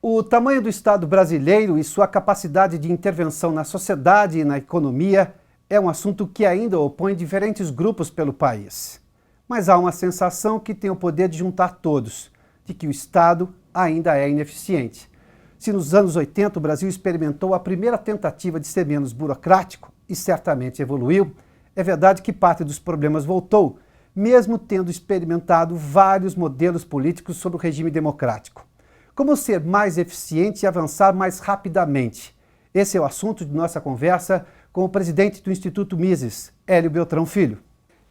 O tamanho do Estado brasileiro e sua capacidade de intervenção na sociedade e na economia é um assunto que ainda opõe diferentes grupos pelo país. Mas há uma sensação que tem o poder de juntar todos, de que o Estado ainda é ineficiente. Se nos anos 80 o Brasil experimentou a primeira tentativa de ser menos burocrático e certamente evoluiu, é verdade que parte dos problemas voltou, mesmo tendo experimentado vários modelos políticos sob o regime democrático. Como ser mais eficiente e avançar mais rapidamente? Esse é o assunto de nossa conversa com o presidente do Instituto Mises, Hélio Beltrão Filho.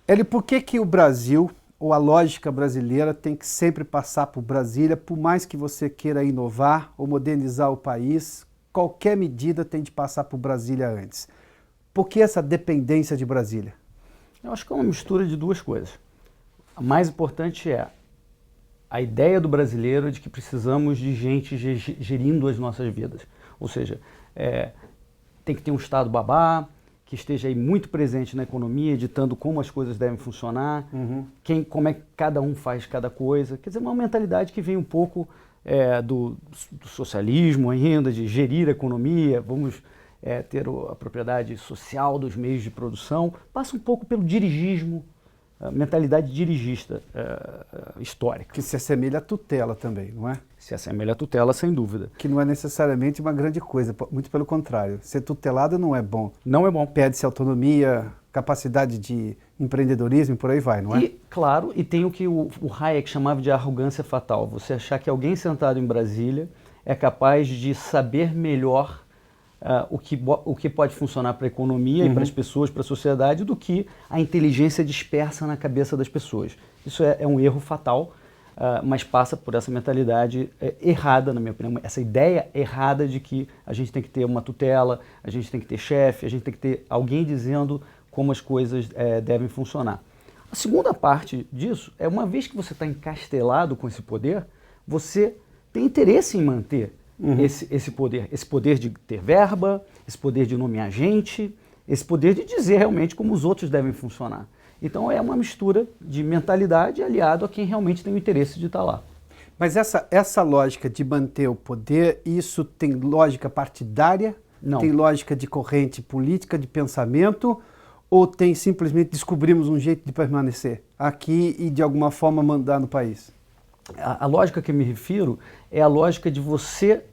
Hélio, por que o Brasil, ou a lógica brasileira, tem que sempre passar por Brasília, por mais que você queira inovar ou modernizar o país, qualquer medida tem de passar por Brasília antes? Por que essa dependência de Brasília? Eu acho que é uma mistura de duas coisas. A mais importante é a ideia do brasileiro de que precisamos de gente gerindo as nossas vidas. Ou seja, tem que ter um Estado babá, que esteja aí muito presente na economia, ditando como as coisas devem funcionar, como é que cada um faz cada coisa. Quer dizer, uma mentalidade que vem um pouco do socialismo ainda, de gerir a economia, vamos ter a propriedade social dos meios de produção, passa um pouco pelo dirigismo, mentalidade dirigista histórica. Que se assemelha à tutela também, não é? Se assemelha à tutela, sem dúvida. Que não é necessariamente uma grande coisa, muito pelo contrário. Ser tutelado não é bom. Não é bom. Perde-se autonomia, capacidade de empreendedorismo e por aí vai, não é? E, claro, e tem o que o Hayek chamava de arrogância fatal. Você achar que alguém sentado em Brasília é capaz de saber melhor o que pode funcionar para a economia e para as pessoas, para a sociedade, do que a inteligência dispersa na cabeça das pessoas. Isso é um erro fatal, mas passa por essa mentalidade errada, na minha opinião, essa ideia errada de que a gente tem que ter uma tutela, a gente tem que ter chefe, a gente tem que ter alguém dizendo como as coisas devem funcionar. A segunda parte disso é, uma vez que você está encastelado com esse poder, você tem interesse em manter esse poder de ter verba, esse poder de nomear gente, esse poder de dizer realmente como os outros devem funcionar. Então é uma mistura de mentalidade aliado a quem realmente tem o interesse de estar lá. Mas essa lógica de manter o poder, isso tem lógica partidária? Não. Tem lógica de corrente política, de pensamento? Ou tem simplesmente descobrimos um jeito de permanecer aqui e de alguma forma mandar no país? A lógica que eu me refiro é a lógica de você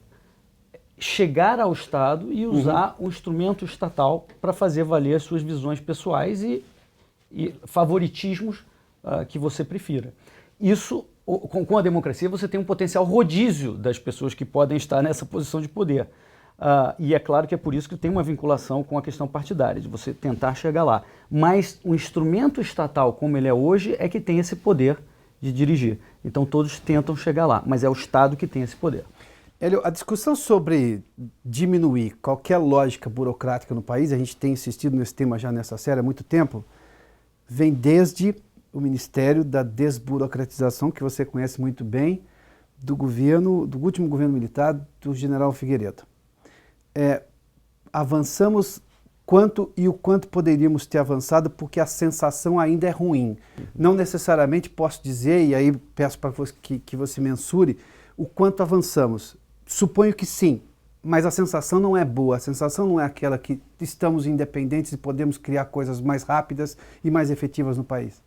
chegar ao Estado e usar o instrumento estatal para fazer valer as suas visões pessoais e favoritismos que você prefira. Isso, com a democracia, você tem um potencial rodízio das pessoas que podem estar nessa posição de poder. E é claro que é por isso que tem uma vinculação com a questão partidária, de você tentar chegar lá. Mas o instrumento estatal, como ele é hoje, é que tem esse poder de dirigir. Então todos tentam chegar lá, mas é o Estado que tem esse poder. Hélio, a discussão sobre diminuir qualquer lógica burocrática no país, a gente tem insistido nesse tema já nessa série há muito tempo, vem desde o Ministério da Desburocratização, que você conhece muito bem, do último governo militar, do general Figueiredo. Avançamos o quanto poderíamos ter avançado, porque a sensação ainda é ruim. Não necessariamente posso dizer, e aí peço para que você mensure, o quanto avançamos. Suponho que sim, mas a sensação não é boa, a sensação não é aquela que estamos independentes e podemos criar coisas mais rápidas e mais efetivas no país.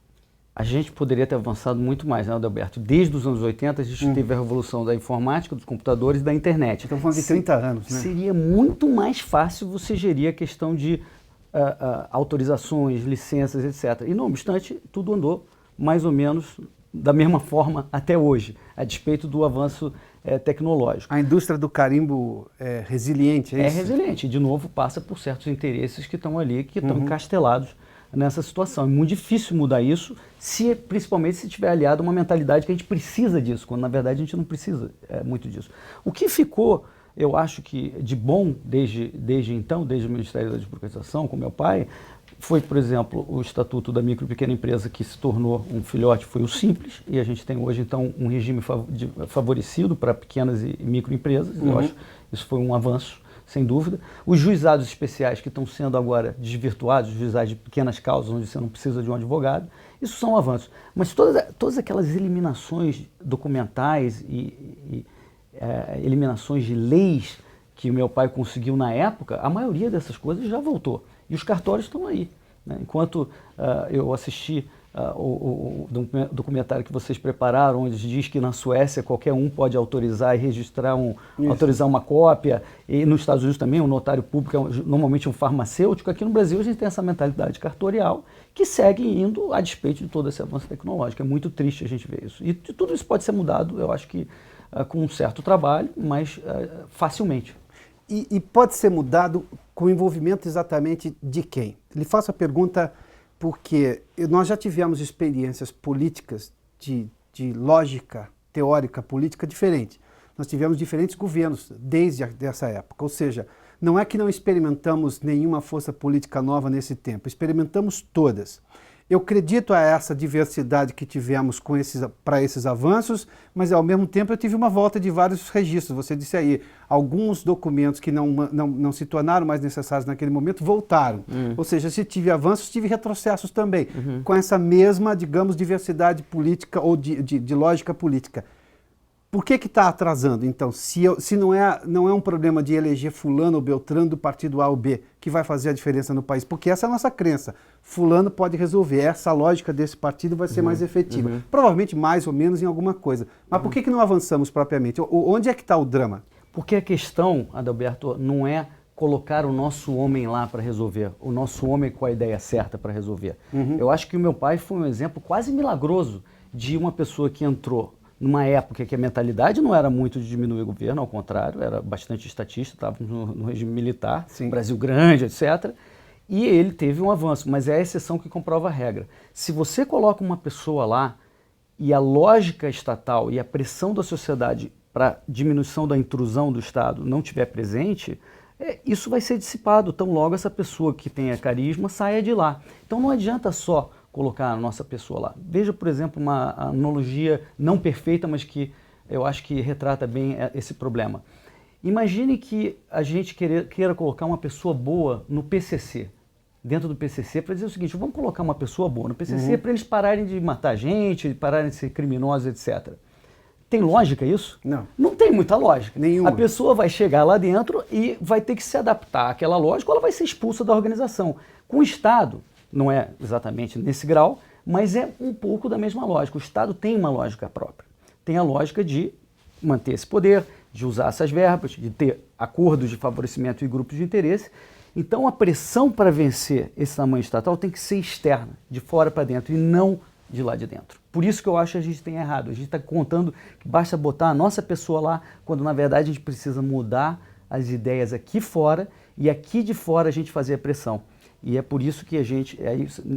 A gente poderia ter avançado muito mais, né, Adalberto? Desde os anos 80 a gente teve a revolução da informática, dos computadores e da internet. Estamos falando de 30 anos, né? Seria muito mais fácil você gerir a questão de autorizações, licenças, etc. E não obstante, tudo andou mais ou menos da mesma forma até hoje, a despeito do avanço tecnológico. A indústria do carimbo é resiliente, é isso? É resiliente, e de novo passa por certos interesses que estão ali, que estão encastelados nessa situação. É muito difícil mudar isso, principalmente se tiver aliado a uma mentalidade que a gente precisa disso, quando na verdade a gente não precisa muito disso. O que ficou, eu acho que de bom desde então, desde o Ministério da Desburocratização, com meu pai, foi, por exemplo, o Estatuto da Micro e Pequena Empresa, que se tornou um filhote, foi o Simples, e a gente tem hoje, então, um regime favorecido para pequenas e microempresas. Eu acho que isso foi um avanço, sem dúvida. Os juizados especiais que estão sendo agora desvirtuados, os juizados de pequenas causas, onde você não precisa de um advogado, isso são avanços. Mas todas aquelas eliminações documentais eliminações de leis que o meu pai conseguiu na época, a maioria dessas coisas já voltou. E os cartórios estão aí. Né? Enquanto eu assisti o documentário que vocês prepararam, onde diz que na Suécia qualquer um pode autorizar e registrar autorizar uma cópia, e nos Estados Unidos também, um notário público é normalmente um farmacêutico. Aqui no Brasil a gente tem essa mentalidade cartorial que segue indo a despeito de todo esse avanço tecnológico. É muito triste a gente ver isso. E tudo isso pode ser mudado, eu acho que com um certo trabalho, mas facilmente. E pode ser mudado com o envolvimento exatamente de quem? Lhe faço a pergunta porque nós já tivemos experiências políticas de lógica teórica política diferente. Nós tivemos diferentes governos desde essa época, ou seja, não é que não experimentamos nenhuma força política nova nesse tempo, experimentamos todas. Eu acredito a essa diversidade que tivemos para esses avanços, mas ao mesmo tempo eu tive uma volta de vários registros. Você disse aí, alguns documentos que não se tornaram mais necessários naquele momento voltaram. Ou seja, se tive avanços, tive retrocessos também, com essa mesma, digamos, diversidade política ou de lógica política. Por que está atrasando, então, se não é um problema de eleger fulano ou beltrano do partido A ou B que vai fazer a diferença no país? Porque essa é a nossa crença. Fulano pode resolver, essa lógica desse partido vai ser mais efetiva. Provavelmente mais ou menos em alguma coisa. Mas por que não avançamos propriamente? Onde é que está o drama? Porque a questão, Adalberto, não é colocar o nosso homem lá para resolver, o nosso homem com a ideia certa para resolver. Eu acho que o meu pai foi um exemplo quase milagroso de uma pessoa que entrou numa época que a mentalidade não era muito de diminuir o governo, ao contrário, era bastante estatista, estava no regime militar, Brasil grande, etc. E ele teve um avanço, mas é a exceção que comprova a regra. Se você coloca uma pessoa lá e a lógica estatal e a pressão da sociedade para diminuição da intrusão do Estado não estiver presente, isso vai ser dissipado tão logo essa pessoa que tenha carisma saia de lá. Então não adianta só colocar a nossa pessoa lá. Veja, por exemplo, uma analogia não perfeita, mas que eu acho que retrata bem esse problema. Imagine que a gente queira colocar uma pessoa boa no PCC, dentro do PCC, para dizer o seguinte: vamos colocar uma pessoa boa no PCC para eles pararem de matar gente, pararem de ser criminosos, etc. Tem lógica isso? Não. Não tem muita lógica. Nenhuma. A pessoa vai chegar lá dentro e vai ter que se adaptar àquela lógica, ou ela vai ser expulsa da organização. Com o Estado, não é exatamente nesse grau, mas é um pouco da mesma lógica. O Estado tem uma lógica própria. Tem a lógica de manter esse poder, de usar essas verbas, de ter acordos de favorecimento e grupos de interesse. Então a pressão para vencer esse tamanho estatal tem que ser externa, de fora para dentro, e não de lá de dentro. Por isso que eu acho que a gente tem errado. A gente está contando que basta botar a nossa pessoa lá, quando na verdade a gente precisa mudar as ideias aqui fora e aqui de fora a gente fazer a pressão. E é por isso que a gente,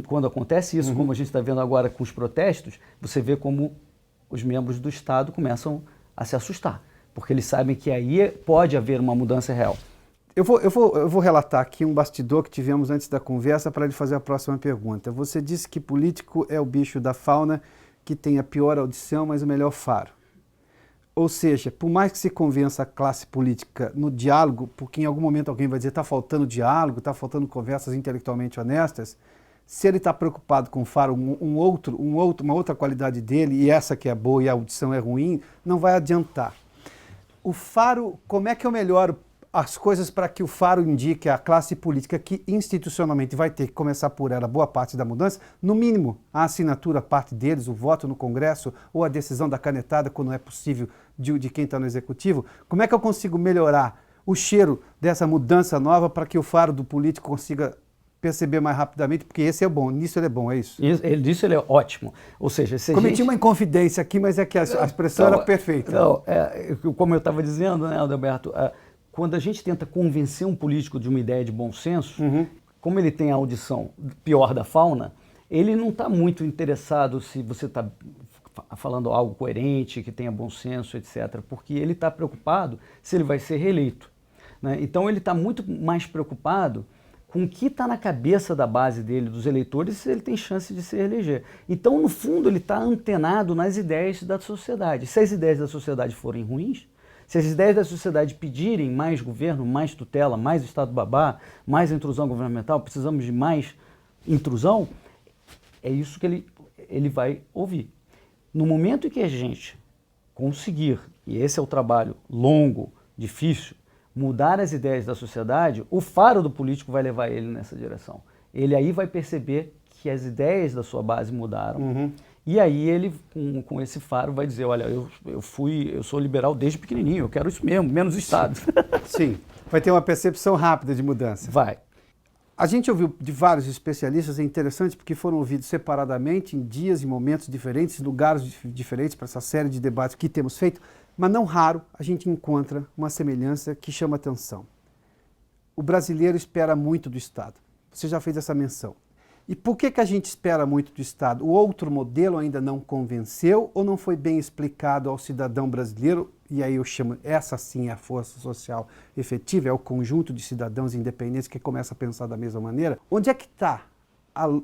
quando acontece isso, como a gente está vendo agora com os protestos, você vê como os membros do Estado começam a se assustar, porque eles sabem que aí pode haver uma mudança real. Eu vou relatar aqui um bastidor que tivemos antes da conversa para lhe fazer a próxima pergunta. Você disse que político é o bicho da fauna que tem a pior audição, mas o melhor faro. Ou seja, por mais que se convença a classe política no diálogo, porque em algum momento alguém vai dizer está faltando diálogo, está faltando conversas intelectualmente honestas, se ele está preocupado com o faro, uma outra qualidade dele, e essa que é boa e a audição é ruim, não vai adiantar. O faro, como é que eu melhoro as coisas para que o faro indique a classe política que institucionalmente vai ter que começar por ela boa parte da mudança, no mínimo a assinatura, parte deles, o voto no Congresso ou a decisão da canetada, quando é possível, de quem está no Executivo? Como é que eu consigo melhorar o cheiro dessa mudança nova para que o faro do político consiga perceber mais rapidamente? Porque esse é bom, nisso ele é bom, é isso? Nisso ele é ótimo. Ou seja, se cometi uma inconfidência aqui, mas é que a expressão era perfeita. Não, como eu estava dizendo, né, Adalberto, quando a gente tenta convencer um político de uma ideia de bom senso, como ele tem a audição pior da fauna, ele não está muito interessado se você está falando algo coerente, que tenha bom senso, etc., porque ele está preocupado se ele vai ser reeleito, né? Então ele está muito mais preocupado com o que está na cabeça da base dele, dos eleitores, se ele tem chance de se reeleger. Então, no fundo, ele está antenado nas ideias da sociedade. Se as ideias da sociedade forem ruins, se as ideias da sociedade pedirem mais governo, mais tutela, mais Estado babá, mais intrusão governamental, precisamos de mais intrusão, é isso que ele vai ouvir. No momento em que a gente conseguir, e esse é o trabalho longo, difícil, mudar as ideias da sociedade, o faro do político vai levar ele nessa direção. Ele aí vai perceber que as ideias da sua base mudaram. E aí ele, com esse faro, vai dizer, olha, eu sou liberal desde pequenininho, eu quero isso mesmo, menos Estado. Sim, vai ter uma percepção rápida de mudança. Vai. A gente ouviu de vários especialistas, é interessante porque foram ouvidos separadamente, em dias e momentos diferentes, lugares diferentes para essa série de debates que temos feito, mas não raro a gente encontra uma semelhança que chama atenção. O brasileiro espera muito do Estado. Você já fez essa menção. E por que a gente espera muito do Estado? O outro modelo ainda não convenceu ou não foi bem explicado ao cidadão brasileiro? E aí eu chamo, essa sim é a força social efetiva, é o conjunto de cidadãos independentes que começa a pensar da mesma maneira. Onde é que está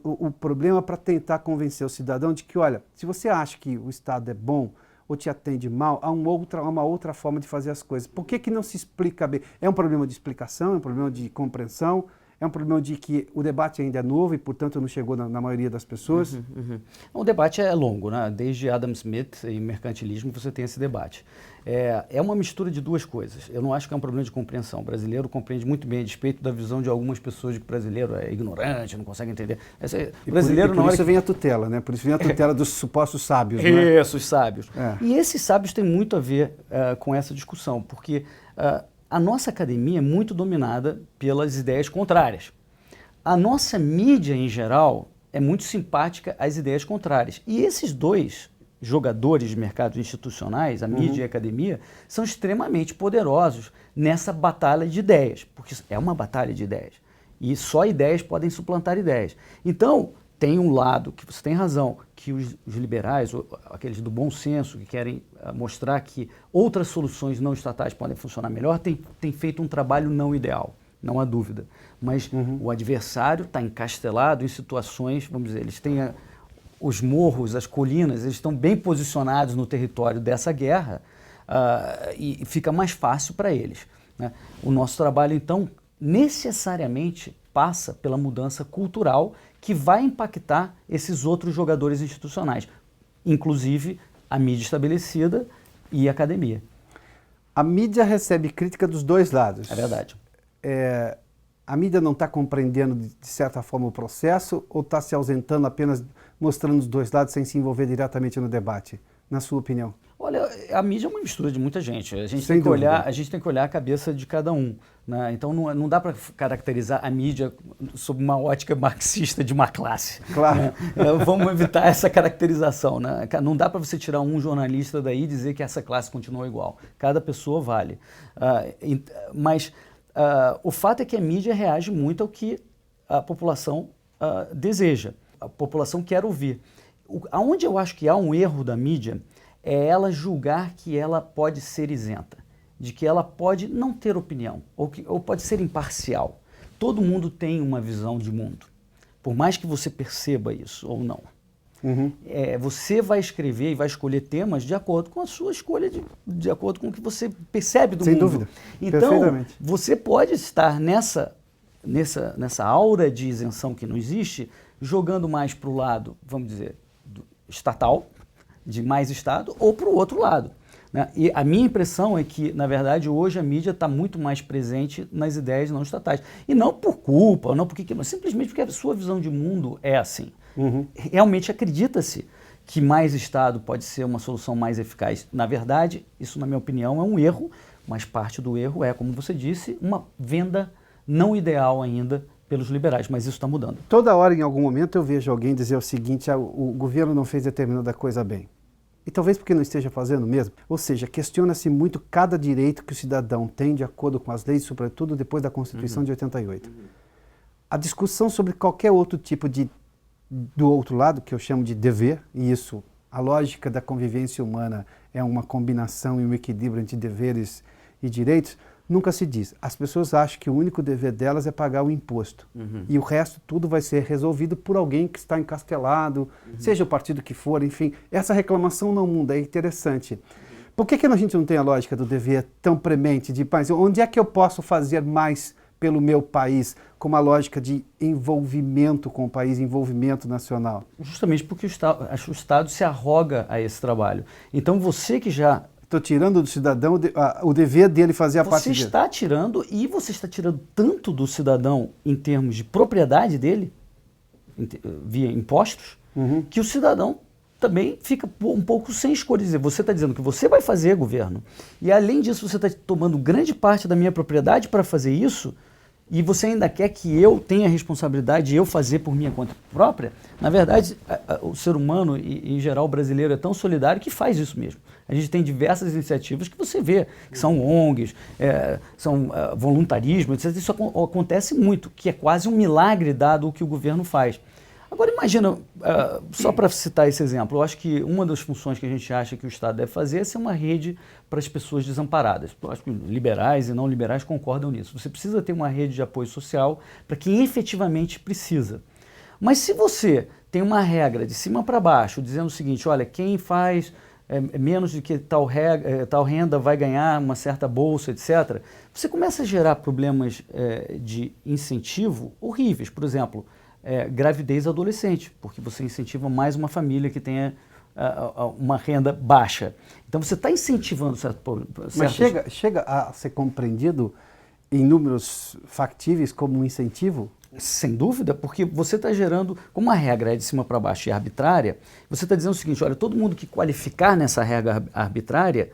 o problema para tentar convencer o cidadão de que, olha, se você acha que o Estado é bom ou te atende mal, há uma outra forma de fazer as coisas. Por que não se explica bem? É um problema de explicação, é um problema de compreensão, é um problema de que o debate ainda é novo e, portanto, não chegou na maioria das pessoas? O debate é longo, né? Desde Adam Smith e mercantilismo você tem esse debate. É uma mistura de duas coisas. Eu não acho que é um problema de compreensão. O brasileiro compreende muito bem, a despeito da visão de algumas pessoas de que o brasileiro é ignorante, não consegue entender. Brasileiro, por isso vem a tutela, né? Por isso vem a tutela dos supostos sábios, né? Isso, os sábios. E esses sábios têm muito a ver com essa discussão, porque a nossa academia é muito dominada pelas ideias contrárias. A nossa mídia, em geral, é muito simpática às ideias contrárias. E esses dois jogadores de mercados institucionais, a mídia e a academia, são extremamente poderosos nessa batalha de ideias, porque é uma batalha de ideias. E só ideias podem suplantar ideias. Então, tem um lado, que você tem razão, que os liberais, ou aqueles do bom senso, que querem mostrar que outras soluções não estatais podem funcionar melhor, tem feito um trabalho não ideal, não há dúvida. Mas o adversário está encastelado em situações, vamos dizer, eles têm os morros, as colinas, eles estão bem posicionados no território dessa guerra e fica mais fácil para eles, né? O nosso trabalho, então, necessariamente passa pela mudança cultural que vai impactar esses outros jogadores institucionais, inclusive a mídia estabelecida e a academia. A mídia recebe crítica dos dois lados. É verdade. A mídia não está compreendendo, de certa forma, o processo ou está se ausentando apenas mostrando os dois lados sem se envolver diretamente no debate, na sua opinião? Olha, a mídia é uma mistura de muita gente. A gente, Sem tem que dúvida. olhar, a gente tem que olhar a cabeça de cada um, né? Então não dá para caracterizar a mídia sob uma ótica marxista de uma classe. Claro. Né? Vamos evitar essa caracterização, né? Não dá para você tirar um jornalista daí e dizer que essa classe continua igual. Cada pessoa vale. Mas o fato é que a mídia reage muito ao que a população deseja. A população quer ouvir. Aonde eu acho que há um erro da mídia é ela julgar que ela pode ser isenta, de que ela pode não ter opinião, ou pode ser imparcial. Todo mundo tem uma visão de mundo, por mais que você perceba isso ou não. Você vai escrever e vai escolher temas de acordo com a sua escolha, de acordo com o que você percebe do mundo. Sem dúvida. Então, você pode estar nessa aura de isenção que não existe, jogando mais para o lado, vamos dizer, estatal, de mais Estado, ou para o outro lado, né? E a minha impressão é que, na verdade, hoje a mídia está muito mais presente nas ideias não estatais. E não por culpa, não porque, mas simplesmente porque a sua visão de mundo é assim. Realmente acredita-se que mais Estado pode ser uma solução mais eficaz. Na verdade, isso, na minha opinião, é um erro, mas parte do erro é, como você disse, uma venda não ideal ainda pelos liberais, mas isso está mudando. Toda hora, em algum momento, eu vejo alguém dizer o seguinte: o governo não fez determinada coisa bem. E talvez porque não esteja fazendo mesmo. Ou seja, questiona-se muito cada direito que o cidadão tem de acordo com as leis, sobretudo depois da Constituição de 88. A discussão sobre qualquer outro tipo do outro lado, que eu chamo de dever, e isso, a lógica da convivência humana é uma combinação e um equilíbrio entre deveres e direitos, nunca se diz. As pessoas acham que o único dever delas é pagar o imposto. E o resto tudo vai ser resolvido por alguém que está encastelado, seja o partido que for, enfim. Essa reclamação não muda, é interessante. Por que a gente não tem a lógica do dever tão premente de, mas onde é que eu posso fazer mais pelo meu país, com uma lógica de envolvimento com o país, envolvimento nacional? Justamente porque o Estado se arroga a esse trabalho. Então você que já... Estou tirando do cidadão o dever dele fazer a parte dele. Você está tirando, e você está tirando tanto do cidadão em termos de propriedade dele, via impostos, que o cidadão também fica um pouco sem escolha. Você está dizendo que você vai fazer, governo, e além disso você está tomando grande parte da minha propriedade para fazer isso, e você ainda quer que eu tenha a responsabilidade de eu fazer por minha conta própria. Na verdade, o ser humano, e em geral o brasileiro, é tão solidário que faz isso mesmo. A gente tem diversas iniciativas que você vê, que são ONGs, são voluntarismo, etc. Isso acontece muito, que é quase um milagre dado o que o governo faz. Agora imagina, só para citar esse exemplo, eu acho que uma das funções que a gente acha que o Estado deve fazer é ser uma rede para as pessoas desamparadas. Eu acho que liberais e não liberais concordam nisso. Você precisa ter uma rede de apoio social para quem efetivamente precisa. Mas se você tem uma regra de cima para baixo, dizendo o seguinte, olha, quem faz menos do que tal renda vai ganhar uma certa bolsa, etc., você começa a gerar problemas de incentivo horríveis. Por exemplo, gravidez adolescente, porque você incentiva mais uma família que tenha uma renda baixa. Então você está incentivando Mas chega a ser compreendido em números factíveis como um incentivo? Sem dúvida, porque você está gerando, como a regra é de cima para baixo e arbitrária, você está dizendo o seguinte, olha, todo mundo que qualificar nessa regra arbitrária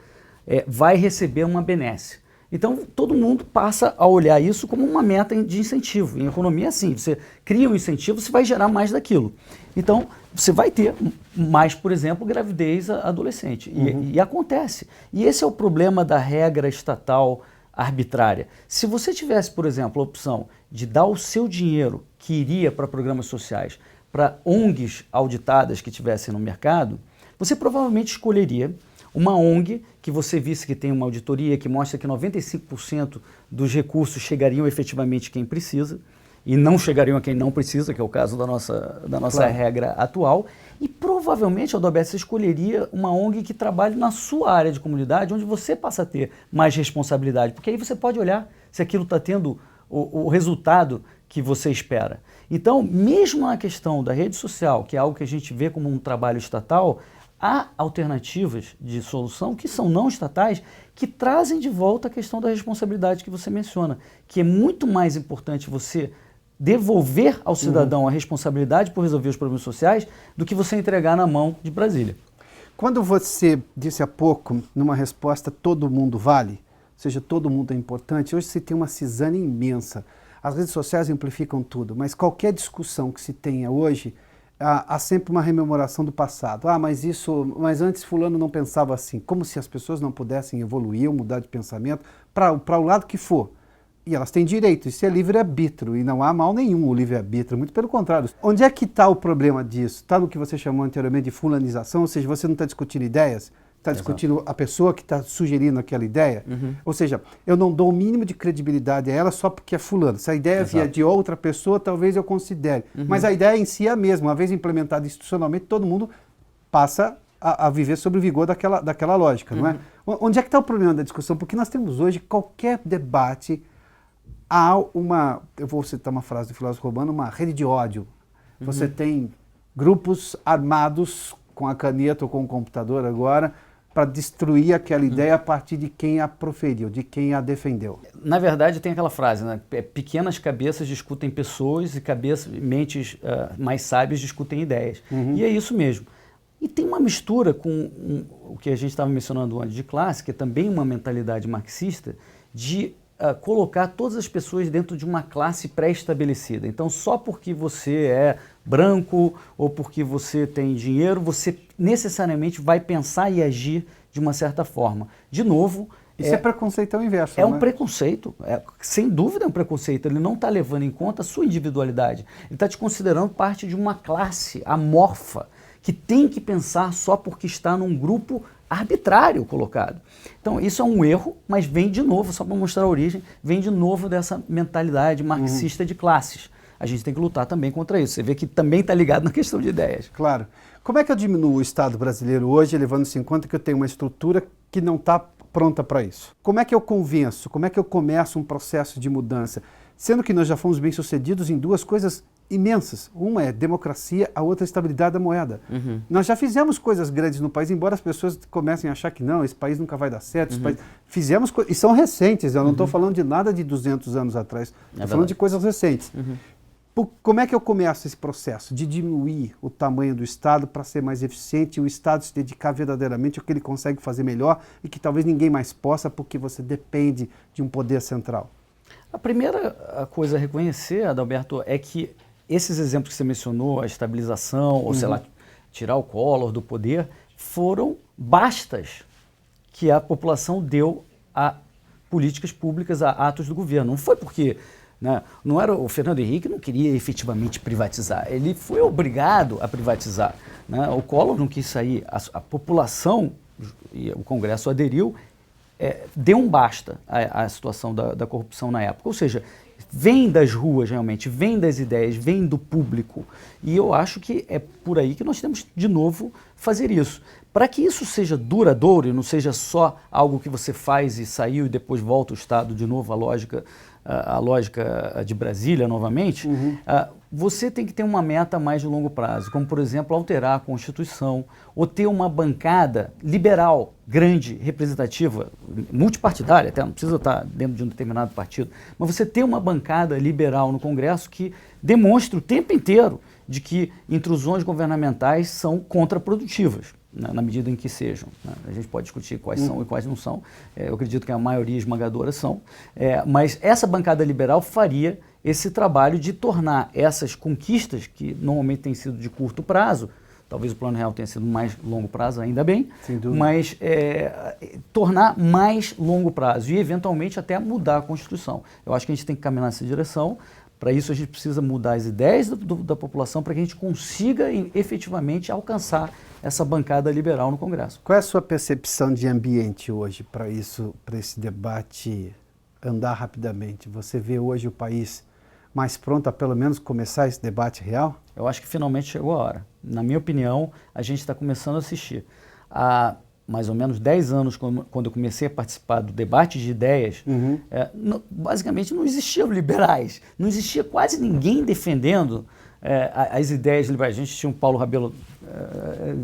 vai receber uma benesse. Então, todo mundo passa a olhar isso como uma meta de incentivo. Em economia é assim, você cria um incentivo, você vai gerar mais daquilo. Então, você vai ter mais, por exemplo, gravidez adolescente. E acontece. E esse é o problema da regra estatal arbitrária. Se você tivesse, por exemplo, a opção de dar o seu dinheiro que iria para programas sociais para ONGs auditadas que tivessem no mercado, você provavelmente escolheria uma ONG que você visse que tem uma auditoria que mostra que 95% dos recursos chegariam efetivamente a quem precisa e não chegariam a quem não precisa, que é o caso da nossa claro, regra atual. E provavelmente, Adalberto, você escolheria uma ONG que trabalhe na sua área de comunidade, onde você passa a ter mais responsabilidade, porque aí você pode olhar se aquilo está tendo o resultado que você espera. Então, mesmo na questão da rede social, que é algo que a gente vê como um trabalho estatal, há alternativas de solução que são não estatais, que trazem de volta a questão da responsabilidade que você menciona, que é muito mais importante você devolver ao cidadão a responsabilidade por resolver os problemas sociais do que você entregar na mão de Brasília. Quando você disse há pouco, numa resposta, todo mundo vale, ou seja, todo mundo é importante, hoje se tem uma cisânia imensa. As redes sociais amplificam tudo, mas qualquer discussão que se tenha hoje, há sempre uma rememoração do passado. Mas antes fulano não pensava assim. Como se as pessoas não pudessem evoluir ou mudar de pensamento para o lado que for. E elas têm direito, isso é livre-arbítrio, e não há mal nenhum o livre-arbítrio, muito pelo contrário. Onde é que está o problema disso? Está no que você chamou anteriormente de fulanização, ou seja, você não está discutindo ideias, está discutindo a pessoa que está sugerindo aquela ideia. Ou seja, eu não dou o mínimo de credibilidade a ela só porque é fulano. Se a ideia vier de outra pessoa, talvez eu considere. Mas a ideia em si é a mesma. Uma vez implementada institucionalmente, todo mundo passa a viver sob o vigor daquela lógica, não é? Onde é que está o problema da discussão? Porque nós temos hoje qualquer debate, eu vou citar uma frase do filósofo romano, uma rede de ódio. Você tem grupos armados com a caneta ou com o computador agora, para destruir aquela ideia a partir de quem a proferiu, de quem a defendeu. Na verdade, tem aquela frase, né? Pequenas cabeças discutem pessoas e mentes mais sábias discutem ideias. E é isso mesmo. E tem uma mistura com o que a gente estava mencionando antes de classe, que é também uma mentalidade marxista, de colocar todas as pessoas dentro de uma classe pré-estabelecida. Então, só porque você é branco ou porque você tem dinheiro, você necessariamente vai pensar e agir de uma certa forma. De novo... Isso é preconceito ao inverso, É um preconceito, sem dúvida é um preconceito. Ele não está levando em conta a sua individualidade. Ele está te considerando parte de uma classe amorfa, que tem que pensar só porque está num grupo arbitrário colocado. Então, isso é um erro, mas vem de novo, só para mostrar a origem, vem de novo dessa mentalidade marxista de classes. A gente tem que lutar também contra isso. Você vê que também está ligado na questão de ideias. Claro. Como é que eu diminuo o Estado brasileiro hoje, levando-se em conta que eu tenho uma estrutura que não está pronta para isso? Como é que eu convenço? Como é que eu começo um processo de mudança? Sendo que nós já fomos bem-sucedidos em duas coisas imensas. Uma é democracia, a outra é estabilidade da moeda. Nós já fizemos coisas grandes no país, embora as pessoas comecem a achar que não, esse país nunca vai dar certo. Fizemos e são recentes, eu não estou falando de nada de 200 anos atrás, estou falando de coisas recentes. Como é que eu começo esse processo de diminuir o tamanho do Estado para ser mais eficiente e o Estado se dedicar verdadeiramente ao que ele consegue fazer melhor e que talvez ninguém mais possa porque você depende de um poder central? A primeira coisa a reconhecer, Adalberto, é que esses exemplos que você mencionou, a estabilização, ou sei lá, tirar o Collor do poder, foram bastas que a população deu a políticas públicas, a atos do governo. Não foi porque... não era o Fernando Henrique não queria efetivamente privatizar, ele foi obrigado a privatizar. O Collor não quis sair, a população, e o Congresso aderiu, deu um basta à situação da corrupção na época. Ou seja, vem das ruas realmente, vem das ideias, vem do público. E eu acho que é por aí que nós temos de novo fazer isso. Para que isso seja duradouro e não seja só algo que você faz e saiu e depois volta o Estado de novo à lógica de Brasília novamente, você tem que ter uma meta mais de longo prazo, como, por exemplo, alterar a Constituição ou ter uma bancada liberal, grande, representativa, multipartidária, até não precisa estar dentro de um determinado partido, mas você ter uma bancada liberal no Congresso que demonstre o tempo inteiro de que intrusões governamentais são contraprodutivas, na medida em que sejam. A gente pode discutir quais são e quais não são. Eu acredito que a maioria esmagadora são. Mas essa bancada liberal faria esse trabalho de tornar essas conquistas, que normalmente têm sido de curto prazo, talvez o Plano Real tenha sido mais longo prazo, ainda bem, mas tornar mais longo prazo e, eventualmente, até mudar a Constituição. Eu acho que a gente tem que caminhar nessa direção. Para isso, a gente precisa mudar as ideias da população para que a gente consiga efetivamente alcançar essa bancada liberal no Congresso. Qual é a sua percepção de ambiente hoje para isso, para esse debate andar rapidamente? Você vê hoje o país mais pronto a pelo menos começar esse debate real? Eu acho que finalmente chegou a hora. Na minha opinião, a gente está começando a assistir. Há mais ou menos 10 anos, quando eu comecei a participar do debate de ideias, basicamente não existiam liberais, não existia quase ninguém defendendo as ideias liberais. A gente tinha o Paulo Rabelo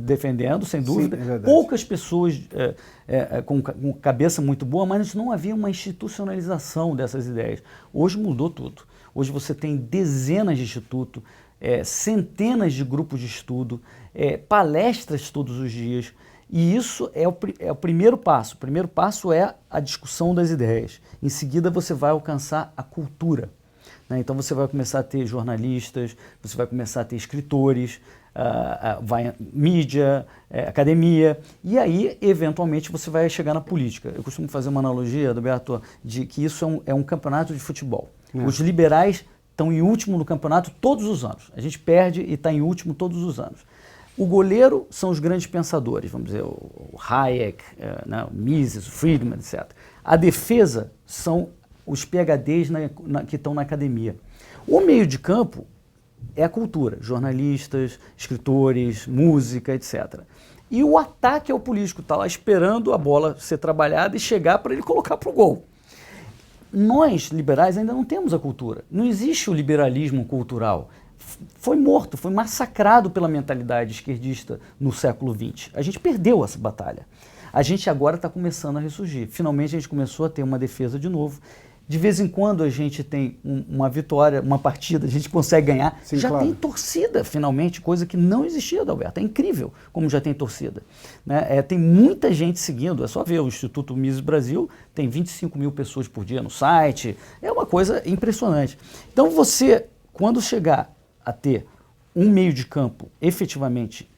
defendendo, sem dúvida, poucas pessoas com cabeça muito boa, mas não havia uma institucionalização dessas ideias. Hoje mudou tudo. Hoje você tem dezenas de institutos, centenas de grupos de estudo, palestras todos os dias. E isso é o primeiro passo. O primeiro passo é a discussão das ideias. Em seguida, você vai alcançar a cultura. Então, você vai começar a ter jornalistas, você vai começar a ter escritores, mídia, academia. E aí, eventualmente, você vai chegar na política. Eu costumo fazer uma analogia, Adalberto, de que isso é um campeonato de futebol. Os liberais estão em último no campeonato todos os anos. A gente perde e está em último todos os anos. O goleiro são os grandes pensadores, vamos dizer, o Hayek, o Mises, o Friedman, etc. A defesa são os PhDs que estão na academia. O meio de campo é a cultura, jornalistas, escritores, música, etc. E o ataque é o político, está lá esperando a bola ser trabalhada e chegar para ele colocar para o gol. Nós, liberais, ainda não temos a cultura. Não existe o liberalismo cultural. Foi morto, foi massacrado pela mentalidade esquerdista no século XX. A gente perdeu essa batalha. A gente agora está começando a ressurgir. Finalmente a gente começou a ter uma defesa de novo. De vez em quando a gente tem uma vitória, uma partida, a gente consegue ganhar. Sim, já claro. tem torcida, finalmente, coisa que não existia, Adalberto. É incrível como já tem torcida. Tem muita gente seguindo, é só ver o Instituto Mises Brasil, tem 25 mil pessoas por dia no site, é uma coisa impressionante. Então você, quando chegar a ter um meio de campo efetivamente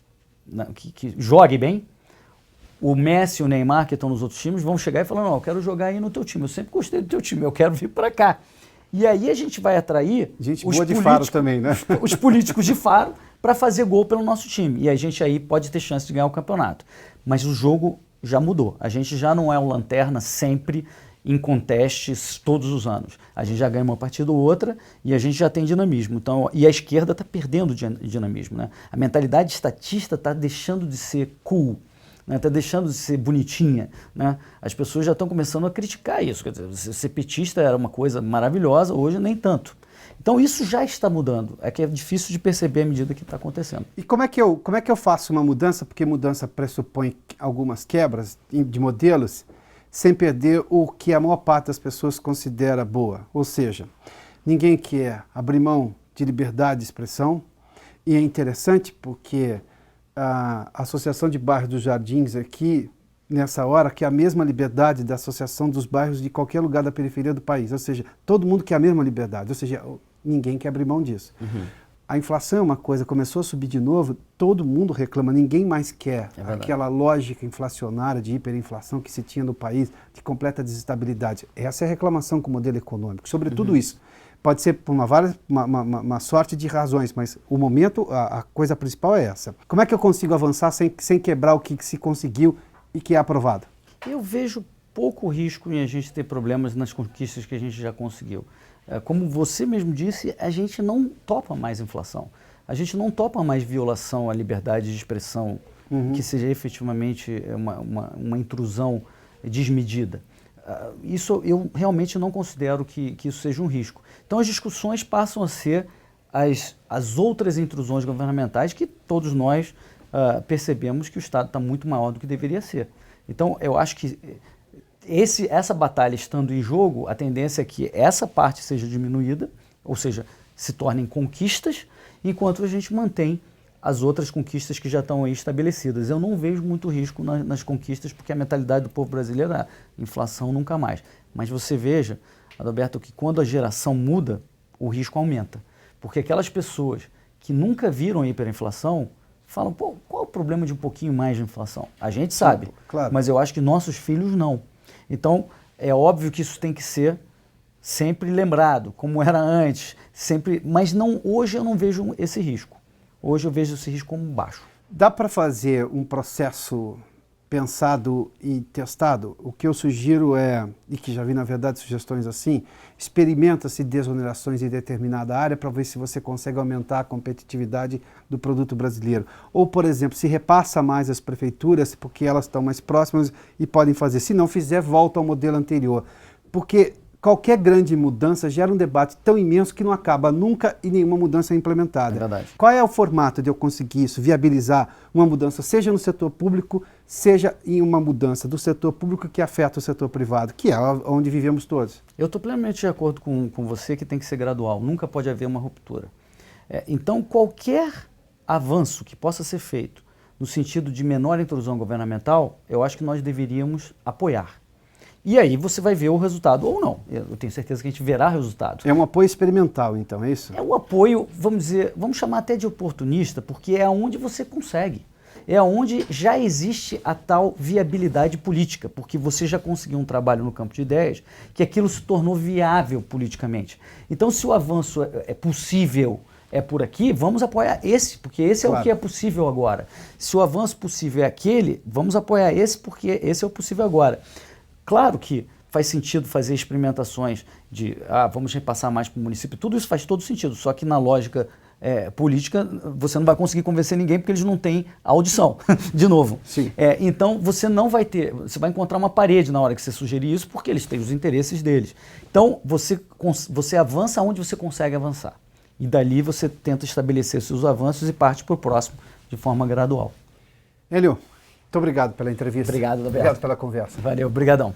que jogue bem, o Messi e o Neymar, que estão nos outros times, vão chegar e falar, não, eu quero jogar aí no teu time, eu sempre gostei do teu time, eu quero vir para cá. E aí a gente vai atrair gente boa de Faro também, né? Os políticos de Faro para fazer gol pelo nosso time. E a gente aí pode ter chance de ganhar o campeonato. Mas o jogo já mudou. A gente já não é o lanterna sempre em contestes todos os anos. A gente já ganha uma partida ou outra e a gente já tem dinamismo. Então, e a esquerda está perdendo dinamismo. A mentalidade estatista está deixando de ser cool. né? Está deixando de ser bonitinha, né? As pessoas já estão começando a criticar isso. Quer dizer, ser petista era uma coisa maravilhosa, hoje nem tanto. Então isso já está mudando, é que é difícil de perceber à medida que está acontecendo. E como é que eu faço uma mudança, porque mudança pressupõe algumas quebras de modelos, sem perder o que a maior parte das pessoas considera boa? Ou seja, ninguém quer abrir mão de liberdade de expressão, e é interessante porque a Associação de Bairros dos Jardins aqui, nessa hora, quer a mesma liberdade da Associação dos Bairros de qualquer lugar da periferia do país, ou seja, todo mundo quer a mesma liberdade, ou seja, ninguém quer abrir mão disso. A inflação é uma coisa, começou a subir de novo, todo mundo reclama, ninguém mais quer aquela lógica inflacionária de hiperinflação que se tinha no país, de completa desestabilidade. Essa é a reclamação com o modelo econômico, sobre tudo isso. Pode ser por uma sorte de razões, mas o momento, a coisa principal é essa. Como é que eu consigo avançar sem quebrar o que se conseguiu e que é aprovado? Eu vejo pouco risco em a gente ter problemas nas conquistas que a gente já conseguiu. Como você mesmo disse, a gente não topa mais inflação. A gente não topa mais violação à liberdade de expressão, que seja efetivamente uma intrusão desmedida. Isso eu realmente não considero que isso seja um risco. Então as discussões passam a ser as outras intrusões governamentais que todos nós percebemos que o Estado está muito maior do que deveria ser. Então eu acho que essa batalha estando em jogo, a tendência é que essa parte seja diminuída, ou seja, se tornem conquistas, enquanto a gente mantém as outras conquistas que já estão aí estabelecidas. Eu não vejo muito risco nas conquistas, porque a mentalidade do povo brasileiro é inflação nunca mais. Mas você veja, Adalberto, que quando a geração muda, o risco aumenta. Porque aquelas pessoas que nunca viram a hiperinflação falam, pô, qual é o problema de um pouquinho mais de inflação? A gente sabe, claro. Mas eu acho que nossos filhos não. Então, é óbvio que isso tem que ser sempre lembrado, como era antes, sempre, mas não, hoje eu não vejo esse risco. Hoje eu vejo esse risco como baixo. Dá para fazer um processo pensado e testado? O que eu sugiro é, e que já vi na verdade sugestões assim, experimenta-se desonerações em determinada área para ver se você consegue aumentar a competitividade do produto brasileiro. Ou, por exemplo, se repassa mais as prefeituras porque elas estão mais próximas e podem fazer. Se não fizer, volta ao modelo anterior. Porque qualquer grande mudança gera um debate tão imenso que não acaba nunca e nenhuma mudança é implementada. É verdade. Qual é o formato de eu conseguir isso, viabilizar uma mudança, seja no setor público, seja em uma mudança do setor público que afeta o setor privado, que é onde vivemos todos? Eu estou plenamente de acordo com você que tem que ser gradual, nunca pode haver uma ruptura. Então, qualquer avanço que possa ser feito no sentido de menor intrusão governamental, eu acho que nós deveríamos apoiar. E aí você vai ver o resultado ou não. Eu tenho certeza que a gente verá resultado. É um apoio experimental, então, é isso? É um apoio, vamos chamar até de oportunista, porque é onde você consegue. É onde já existe a tal viabilidade política, porque você já conseguiu um trabalho no campo de ideias, que aquilo se tornou viável politicamente. Então, se o avanço é possível, é por aqui, vamos apoiar esse, porque esse é o que é possível agora. Se o avanço possível é aquele, vamos apoiar esse, porque esse é o possível agora. Claro que faz sentido fazer experimentações de, vamos repassar mais para o município, tudo isso faz todo sentido, só que na lógica política você não vai conseguir convencer ninguém porque eles não têm audição, de novo. Sim. Então você não vai ter, você vai encontrar uma parede na hora que você sugerir isso porque eles têm os interesses deles. Então você avança onde você consegue avançar e dali você tenta estabelecer seus avanços e parte para o próximo de forma gradual. Hélio, muito obrigado pela entrevista. Obrigado, Roberto. Obrigado pela conversa. Valeu, obrigadão.